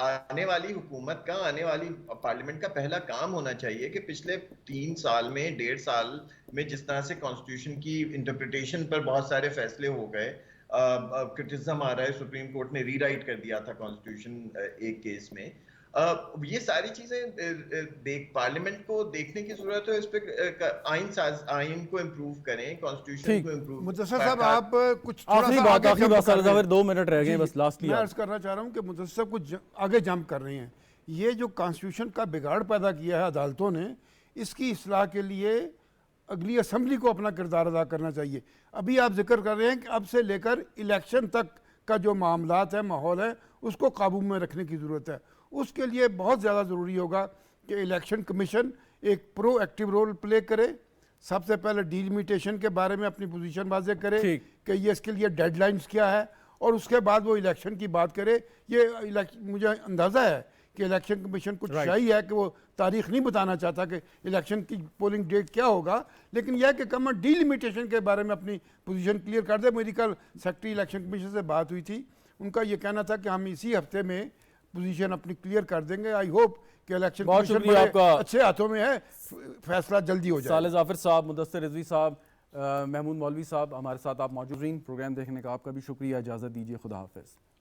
आने वाली हुकूमत का, आने वाली पार्लियामेंट का पहला काम होना चाहिए कि पिछले 3 साल में, 1.5 साल में जिस तरह से कॉन्स्टिट्यूशन की इंटरप्रिटेशन पर बहुत सारे फैसले हो गए, क्रिटिसिज्म आ रहा है, सुप्रीम कोर्ट ने रीराइट कर दिया था कॉन्स्टिट्यूशन एक केस में, ये सारी चीजें पार्लियामेंट को देखने की जरूरत है। इस पे आइन को इम्प्रूव करें, कॉन्स्टिट्यूशन को इम्प्रूव। मुदस्सिर साहब, आप कुछ आखिरी बात 2 मिनट रह गए बस, लास्टली मैं अर्ज करना चाह रहा हूँ कि मुदस्सिर साहब कुछ आगे जंप कर रहे हैं। ये जो कॉन्स्टिट्यूशन का बिगाड़ पैदा किया है अदालतों ने, इसकी इस्लाह के लिए अगली असम्बली को अपना किरदार अदा करना चाहिए। अभी आप जिक्र कर रहे हैं कि अब से लेकर इलेक्शन तक का जो मामलात है, माहौल है, उसको काबू में रखने की ज़रूरत है। उसके लिए बहुत ज़्यादा ज़रूरी होगा कि इलेक्शन कमीशन एक प्रोएक्टिव रोल प्ले करे। सबसे पहले डिलिमिटेशन के बारे में अपनी पोजीशन वाज़े करे कि ये इसके लिए डेडलाइंस क्या है, और उसके बाद वो इलेक्शन की बात करे। ये मुझे अंदाज़ा है कि इलेक्शन कमीशन कुछ सही है कि वो तारीख नहीं बताना चाहता कि इलेक्शन की पोलिंग डेट क्या होगा, लेकिन यह कि गवर्नमेंट डिलिमिटेशन के बारे में अपनी पोजीशन क्लियर कर दे। मेरी कल सेक्रेटरी इलेक्शन कमीशन से बात हुई थी, उनका ये कहना था कि हम इसी हफ्ते में पोजीशन अपनी क्लियर कर देंगे। आई होप कि इलेक्शन कमीशन आपका अच्छे हाथों में है, फैसला जल्दी हो जाए। साले जाफिर साहब, मुदस्सिर रिजवी साहब, महमूद मौलवी साहब, हमारे साथ आप मौजूद रहीं। प्रोग्राम देखने का आपका भी शुक्रिया। इजाज़त दीजिए, खुदा हाफिज़।